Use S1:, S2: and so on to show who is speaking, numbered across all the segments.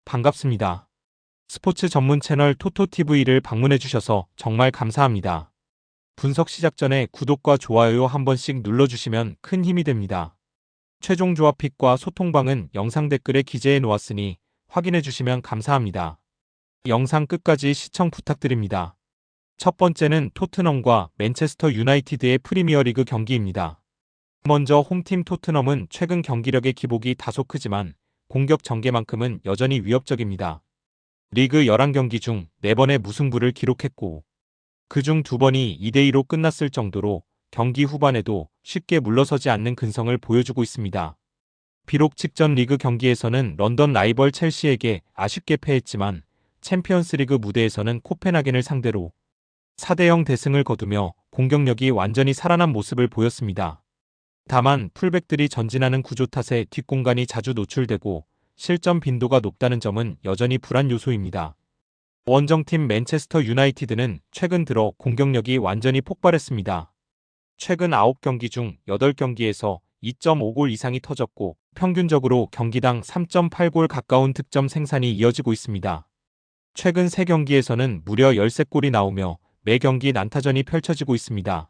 S1: 반갑습니다. 스포츠 전문 채널 토토TV를 방문해주셔서 정말 감사합니다. 분석 시작 전에 구독과 좋아요 한 번씩 눌러주시면 큰 힘이 됩니다. 최종 조합픽과 소통방은 영상 댓글에 기재해 놓았으니 확인해주시면 감사합니다. 영상 끝까지 시청 부탁드립니다. 첫 번째는 토트넘과 맨체스터 유나이티드의 프리미어리그 경기입니다. 먼저 홈팀 토트넘은 최근 경기력의 기복이 다소 크지만 공격 전개만큼은 여전히 위협적입니다. 리그 11경기 중 4번의 무승부를 기록했고 그중 2번이 2대2로 끝났을 정도로 경기 후반에도 쉽게 물러서지 않는 근성을 보여주고 있습니다. 비록 직전 리그 경기에서는 런던 라이벌 첼시에게 아쉽게 패했지만 챔피언스리그 무대에서는 코펜하겐을 상대로 4대0 대승을 거두며 공격력이 완전히 살아난 모습을 보였습니다. 다만 풀백들이 전진하는 구조 탓에 뒷공간이 자주 노출되고 실점 빈도가 높다는 점은 여전히 불안 요소입니다. 원정팀 맨체스터 유나이티드는 최근 들어 공격력이 완전히 폭발했습니다. 최근 9경기 중 8경기에서 2.5골 이상이 터졌고 평균적으로 경기당 3.8골 가까운 득점 생산이 이어지고 있습니다. 최근 3경기에서는 무려 13골이 나오며 매 경기 난타전이 펼쳐지고 있습니다.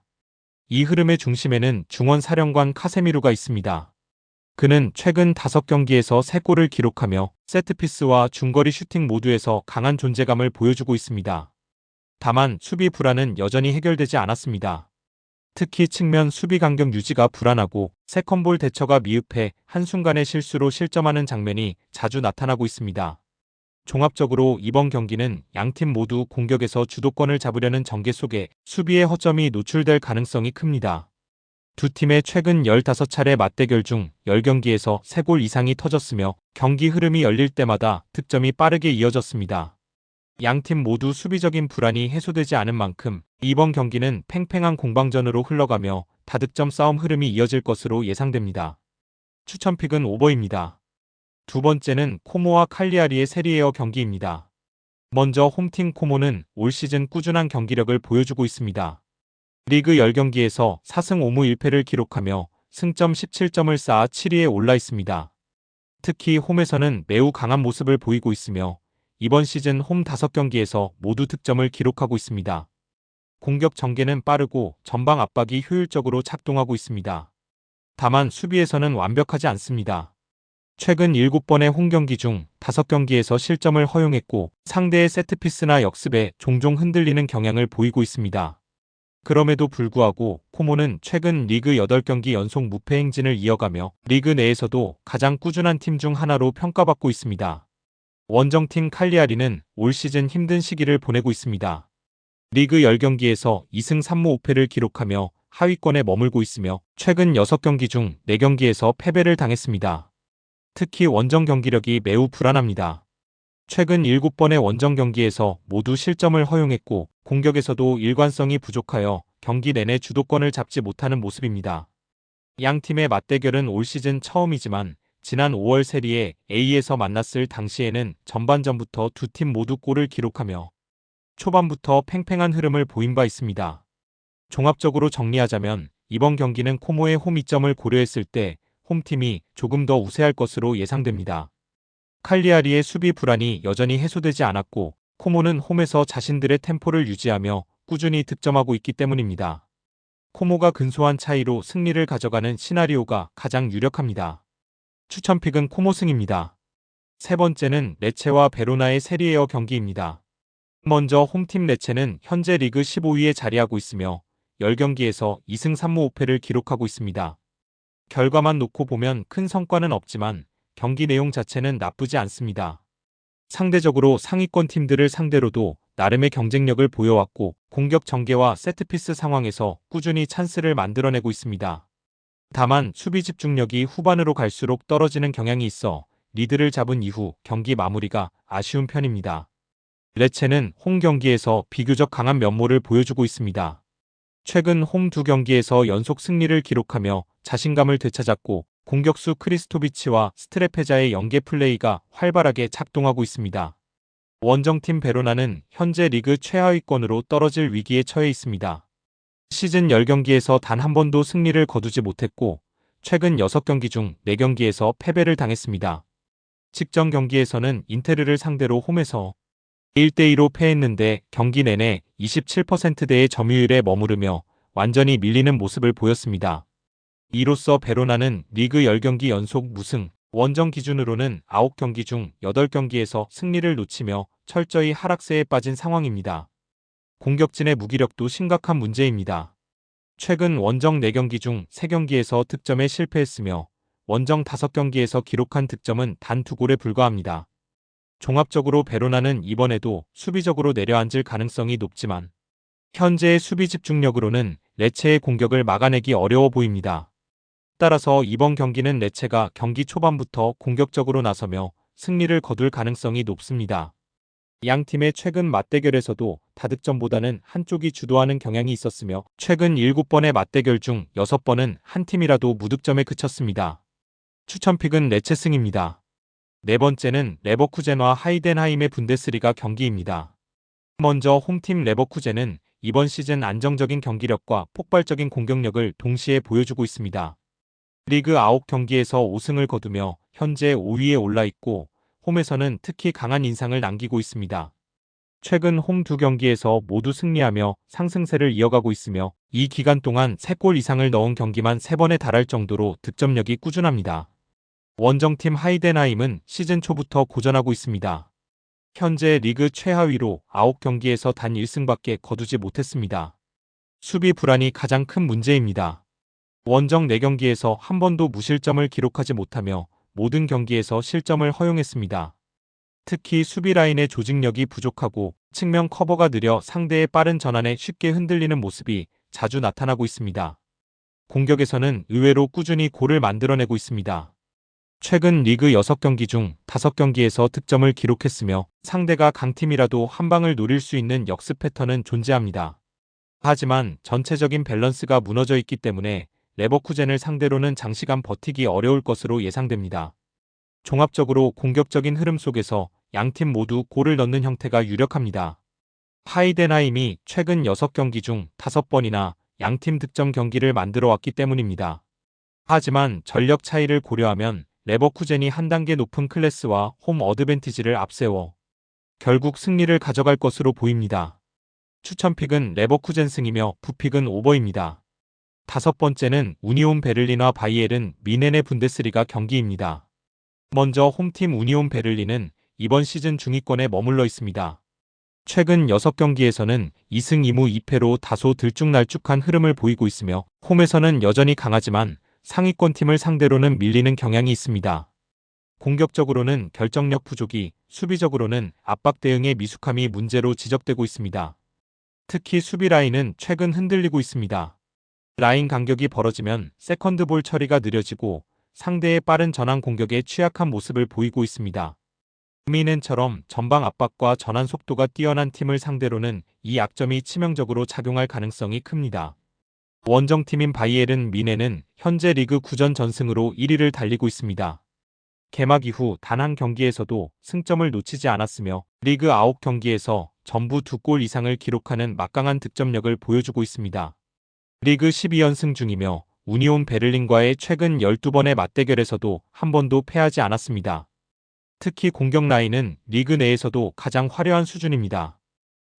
S1: 이 흐름의 중심에는 중원 사령관 카세미루가 있습니다. 그는 최근 5경기에서 3골을 기록하며 세트피스와 중거리 슈팅 모두에서 강한 존재감을 보여주고 있습니다. 다만 수비 불안은 여전히 해결되지 않았습니다. 특히 측면 수비 간격 유지가 불안하고 세컨볼 대처가 미흡해 한순간의 실수로 실점하는 장면이 자주 나타나고 있습니다. 종합적으로 이번 경기는 양팀 모두 공격에서 주도권을 잡으려는 전개 속에 수비의 허점이 노출될 가능성이 큽니다. 두 팀의 최근 15차례 맞대결 중 10경기에서 3골 이상이 터졌으며 경기 흐름이 열릴 때마다 득점이 빠르게 이어졌습니다. 양팀 모두 수비적인 불안이 해소되지 않은 만큼 이번 경기는 팽팽한 공방전으로 흘러가며 다득점 싸움 흐름이 이어질 것으로 예상됩니다. 추천픽은 오버입니다. 두 번째는 코모와 칼리아리의 세리에어 경기입니다. 먼저 홈팀 코모는 올 시즌 꾸준한 경기력을 보여주고 있습니다. 리그 10경기에서 4승 5무 1패를 기록하며 승점 17점을 쌓아 7위에 올라 있습니다. 특히 홈에서는 매우 강한 모습을 보이고 있으며 이번 시즌 홈 5경기에서 모두 득점을 기록하고 있습니다. 공격 전개는 빠르고 전방 압박이 효율적으로 작동하고 있습니다. 다만 수비에서는 완벽하지 않습니다. 최근 7번의 홈경기 중 5경기에서 실점을 허용했고 상대의 세트피스나 역습에 종종 흔들리는 경향을 보이고 있습니다. 그럼에도 불구하고 코모는 최근 리그 8경기 연속 무패 행진을 이어가며 리그 내에서도 가장 꾸준한 팀 중 하나로 평가받고 있습니다. 원정팀 칼리아리는 올 시즌 힘든 시기를 보내고 있습니다. 리그 10경기에서 2승 3무 5패를 기록하며 하위권에 머물고 있으며 최근 6경기 중 4경기에서 패배를 당했습니다. 특히 원정 경기력이 매우 불안합니다. 최근 7번의 원정 경기에서 모두 실점을 허용했고 공격에서도 일관성이 부족하여 경기 내내 주도권을 잡지 못하는 모습입니다. 양 팀의 맞대결은 올 시즌 처음이지만 지난 5월 세리에 A에서 만났을 당시에는 전반전부터 두 팀 모두 골을 기록하며 초반부터 팽팽한 흐름을 보인 바 있습니다. 종합적으로 정리하자면 이번 경기는 코모의 홈 이점을 고려했을 때 홈팀이 조금 더 우세할 것으로 예상됩니다. 칼리아리의 수비 불안이 여전히 해소되지 않았고 코모는 홈에서 자신들의 템포를 유지하며 꾸준히 득점하고 있기 때문입니다. 코모가 근소한 차이로 승리를 가져가는 시나리오가 가장 유력합니다. 추천픽은 코모승입니다. 세 번째는 레체와 베로나의 세리에어 경기입니다. 먼저 홈팀 레체는 현재 리그 15위에 자리하고 있으며 10경기에서 2승 3무 5패를 기록하고 있습니다. 결과만 놓고 보면 큰 성과는 없지만 경기 내용 자체는 나쁘지 않습니다. 상대적으로 상위권 팀들을 상대로도 나름의 경쟁력을 보여왔고 공격 전개와 세트피스 상황에서 꾸준히 찬스를 만들어내고 있습니다. 다만 수비 집중력이 후반으로 갈수록 떨어지는 경향이 있어 리드를 잡은 이후 경기 마무리가 아쉬운 편입니다. 레체는 홈 경기에서 비교적 강한 면모를 보여주고 있습니다. 최근 홈 2경기에서 연속 승리를 기록하며 자신감을 되찾았고 공격수 크리스토비치와 스트레페자의 연계 플레이가 활발하게 작동하고 있습니다. 원정팀 베로나는 현재 리그 최하위권으로 떨어질 위기에 처해 있습니다. 시즌 10경기에서 단 한 번도 승리를 거두지 못했고 최근 6경기 중 4경기에서 패배를 당했습니다. 직전 경기에서는 인테르를 상대로 홈에서 1대2로 패했는데 경기 내내 27%대의 점유율에 머무르며 완전히 밀리는 모습을 보였습니다. 이로써 베로나는 리그 10경기 연속 무승, 원정 기준으로는 9경기 중 8경기에서 승리를 놓치며 철저히 하락세에 빠진 상황입니다. 공격진의 무기력도 심각한 문제입니다. 최근 원정 4경기 중 3경기에서 득점에 실패했으며 원정 5경기에서 기록한 득점은 단 2골에 불과합니다. 종합적으로 베로나는 이번에도 수비적으로 내려앉을 가능성이 높지만 현재의 수비 집중력으로는 레체의 공격을 막아내기 어려워 보입니다. 따라서 이번 경기는 레체가 경기 초반부터 공격적으로 나서며 승리를 거둘 가능성이 높습니다. 양 팀의 최근 맞대결에서도 다득점보다는 한쪽이 주도하는 경향이 있었으며 최근 7번의 맞대결 중 6번은 한 팀이라도 무득점에 그쳤습니다. 추천픽은 레체승입니다. 네 번째는 레버쿠젠과 하이덴하임의 분데스리가 경기입니다. 먼저 홈팀 레버쿠젠은 이번 시즌 안정적인 경기력과 폭발적인 공격력을 동시에 보여주고 있습니다. 리그 9경기에서 5승을 거두며 현재 5위에 올라 있고 홈에서는 특히 강한 인상을 남기고 있습니다. 최근 홈 2경기에서 모두 승리하며 상승세를 이어가고 있으며 이 기간 동안 3골 이상을 넣은 경기만 3번에 달할 정도로 득점력이 꾸준합니다. 원정팀 하이덴하임은 시즌 초부터 고전하고 있습니다. 현재 리그 최하위로 9경기에서 단 1승밖에 거두지 못했습니다. 수비 불안이 가장 큰 문제입니다. 원정 4경기에서 한 번도 무실점을 기록하지 못하며 모든 경기에서 실점을 허용했습니다. 특히 수비 라인의 조직력이 부족하고 측면 커버가 느려 상대의 빠른 전환에 쉽게 흔들리는 모습이 자주 나타나고 있습니다. 공격에서는 의외로 꾸준히 골을 만들어내고 있습니다. 최근 리그 6경기 중 5경기에서 득점을 기록했으며 상대가 강팀이라도 한 방을 노릴 수 있는 역습 패턴은 존재합니다. 하지만 전체적인 밸런스가 무너져 있기 때문에 레버쿠젠을 상대로는 장시간 버티기 어려울 것으로 예상됩니다. 종합적으로 공격적인 흐름 속에서 양팀 모두 골을 넣는 형태가 유력합니다. 하이덴하임이 최근 6경기 중 5번이나 양팀 득점 경기를 만들어 왔기 때문입니다. 하지만 전력 차이를 고려하면 레버쿠젠이 한 단계 높은 클래스와 홈 어드밴티지를 앞세워 결국 승리를 가져갈 것으로 보입니다. 추천픽은 레버쿠젠 승이며 부픽은 오버입니다. 5번째는 우니온 베를린과 바이에른 뮌헨의 분데스리가 경기입니다. 먼저 홈팀 우니온 베를린은 이번 시즌 중위권에 머물러 있습니다. 최근 6경기에서는 2승 2무 2패로 다소 들쭉날쭉한 흐름을 보이고 있으며 홈에서는 여전히 강하지만 상위권 팀을 상대로는 밀리는 경향이 있습니다. 공격적으로는 결정력 부족이, 수비적으로는 압박 대응의 미숙함이 문제로 지적되고 있습니다. 특히 수비 라인은 최근 흔들리고 있습니다. 라인 간격이 벌어지면 세컨드볼 처리가 느려지고 상대의 빠른 전환 공격에 취약한 모습을 보이고 있습니다. 뮌헨처럼 전방 압박과 전환 속도가 뛰어난 팀을 상대로는 이 약점이 치명적으로 작용할 가능성이 큽니다. 원정팀인 바이에른 뮌헨은 현재 리그 9전 전승으로 1위를 달리고 있습니다. 개막 이후 단 한 경기에서도 승점을 놓치지 않았으며 리그 9경기에서 전부 2골 이상을 기록하는 막강한 득점력을 보여주고 있습니다. 리그 12연승 중이며 우니온 베를린과의 최근 12번의 맞대결에서도 한 번도 패하지 않았습니다. 특히 공격 라인은 리그 내에서도 가장 화려한 수준입니다.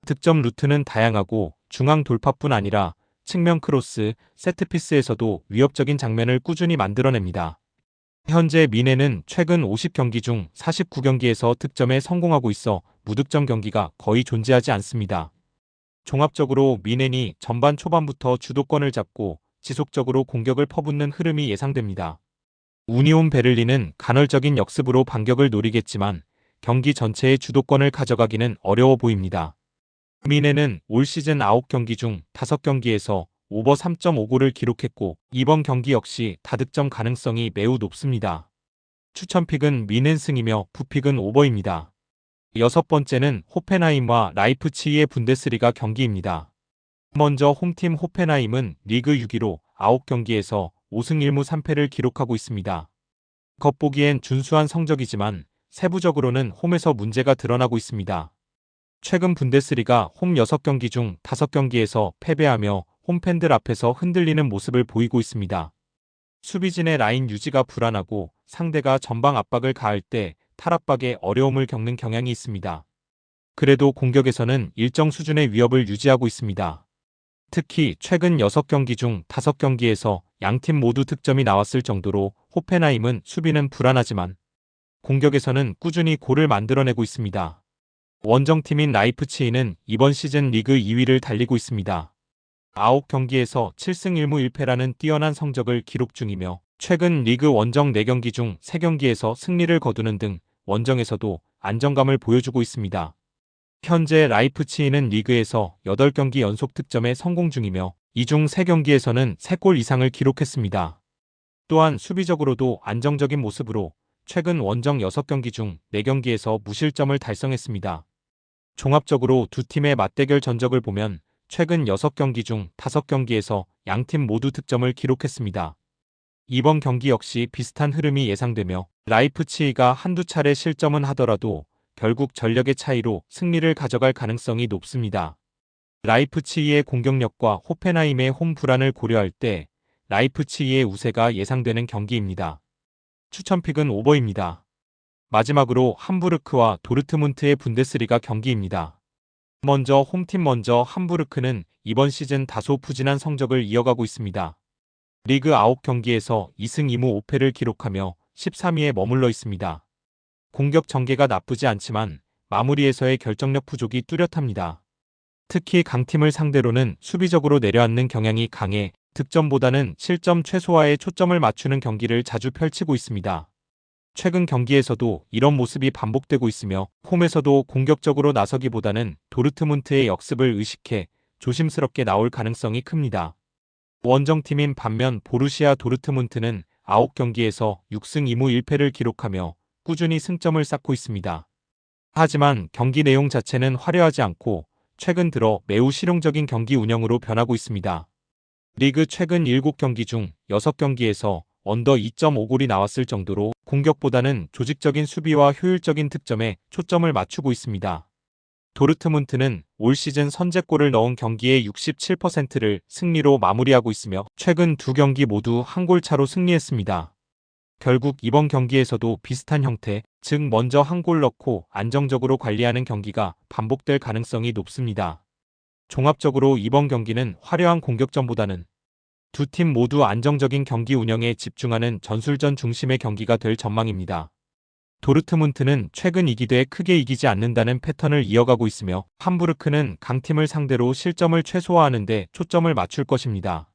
S1: 득점 루트는 다양하고 중앙 돌파뿐 아니라 측면 크로스, 세트피스에서도 위협적인 장면을 꾸준히 만들어냅니다. 현재 뮌헨은 최근 50경기 중 49경기에서 득점에 성공하고 있어 무득점 경기가 거의 존재하지 않습니다. 종합적으로 뮌헨이 전반 초반부터 주도권을 잡고 지속적으로 공격을 퍼붓는 흐름이 예상됩니다. 우니온 베를린은 간헐적인 역습으로 반격을 노리겠지만 경기 전체의 주도권을 가져가기는 어려워 보입니다. 뮌헨은 올 시즌 9경기 중 5경기에서 오버 3.5골을 기록했고 이번 경기 역시 다득점 가능성이 매우 높습니다. 추천픽은 뮌헨 승이며 부픽은 오버입니다. 6번째는 호펜하임과 라이프치히의 분데스리가 경기입니다. 먼저 홈팀 호펜하임은 리그 6위로 9경기에서 5승 1무 3패를 기록하고 있습니다. 겉보기엔 준수한 성적이지만 세부적으로는 홈에서 문제가 드러나고 있습니다. 최근 분데스리가 홈 6경기 중 5경기에서 패배하며 홈팬들 앞에서 흔들리는 모습을 보이고 있습니다. 수비진의 라인 유지가 불안하고 상대가 전방 압박을 가할 때 탈압박에 어려움을 겪는 경향이 있습니다. 그래도 공격에서는 일정 수준의 위협을 유지하고 있습니다. 특히 최근 6경기 중 5경기에서 양팀 모두 득점이 나왔을 정도로 호펜하임은 수비는 불안하지만 공격에서는 꾸준히 골을 만들어내고 있습니다. 원정팀인 라이프치히는 이번 시즌 리그 2위를 달리고 있습니다. 9경기에서 7승 1무 1패라는 뛰어난 성적을 기록 중이며 최근 리그 원정 4경기 중 3경기에서 승리를 거두는 등 원정에서도 안정감을 보여주고 있습니다. 현재 라이프치히는 리그에서 8경기 연속 득점에 성공 중이며 이 중 3경기에서는 3골 이상을 기록했습니다. 또한 수비적으로도 안정적인 모습으로 최근 원정 6경기 중 4경기에서 무실점을 달성했습니다. 종합적으로 두 팀의 맞대결 전적을 보면 최근 6경기 중 5경기에서 양팀 모두 득점을 기록했습니다. 이번 경기 역시 비슷한 흐름이 예상되며 라이프치히가 한두 차례 실점은 하더라도 결국 전력의 차이로 승리를 가져갈 가능성이 높습니다. 라이프치히의 공격력과 호펜하임의 홈 불안을 고려할 때 라이프치히의 우세가 예상되는 경기입니다. 추천픽은 오버입니다. 마지막으로 함부르크와 도르트문트의 분데스리가 경기입니다. 먼저 홈팀 함부르크는 이번 시즌 다소 부진한 성적을 이어가고 있습니다. 리그 9경기에서 2승 2무 5패를 기록하며 13위에 머물러 있습니다. 공격 전개가 나쁘지 않지만 마무리에서의 결정력 부족이 뚜렷합니다. 특히 강팀을 상대로는 수비적으로 내려앉는 경향이 강해 득점보다는 실점 최소화에 초점을 맞추는 경기를 자주 펼치고 있습니다. 최근 경기에서도 이런 모습이 반복되고 있으며 홈에서도 공격적으로 나서기보다는 도르트문트의 역습을 의식해 조심스럽게 나올 가능성이 큽니다. 원정팀인 반면 보루시아 도르트문트는 9경기에서 6승 2무 1패를 기록하며 꾸준히 승점을 쌓고 있습니다. 하지만 경기 내용 자체는 화려하지 않고 최근 들어 매우 실용적인 경기 운영으로 변하고 있습니다. 리그 최근 7경기 중 6경기에서 언더 2.5골이 나왔을 정도로 공격보다는 조직적인 수비와 효율적인 득점에 초점을 맞추고 있습니다. 도르트문트는 올 시즌 선제골을 넣은 경기의 67%를 승리로 마무리하고 있으며 최근 2경기 모두 한 골 차로 승리했습니다. 결국 이번 경기에서도 비슷한 형태, 즉 먼저 한 골 넣고 안정적으로 관리하는 경기가 반복될 가능성이 높습니다. 종합적으로 이번 경기는 화려한 공격전보다는 두 팀 모두 안정적인 경기 운영에 집중하는 전술전 중심의 경기가 될 전망입니다. 도르트문트는 최근 이기되 크게 이기지 않는다는 패턴을 이어가고 있으며 함부르크는 강팀을 상대로 실점을 최소화하는 데 초점을 맞출 것입니다.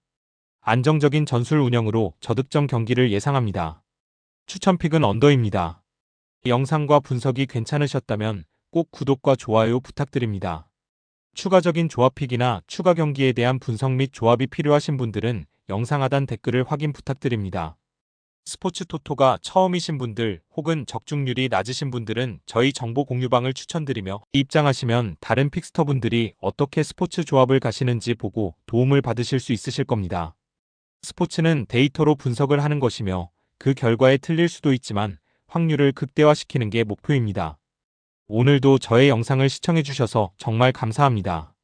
S1: 안정적인 전술 운영으로 저득점 경기를 예상합니다. 추천픽은 언더입니다. 영상과 분석이 괜찮으셨다면 꼭 구독과 좋아요 부탁드립니다. 추가적인 조합픽이나 추가 경기에 대한 분석 및 조합이 필요하신 분들은 영상 하단 댓글을 확인 부탁드립니다. 스포츠 토토가 처음이신 분들 혹은 적중률이 낮으신 분들은 저희 정보 공유방을 추천드리며 입장하시면 다른 픽스터분들이 어떻게 스포츠 조합을 가시는지 보고 도움을 받으실 수 있으실 겁니다. 스포츠는 데이터로 분석을 하는 것이며 그 결과에 틀릴 수도 있지만 확률을 극대화시키는 게 목표입니다. 오늘도 저의 영상을 시청해주셔서 정말 감사합니다.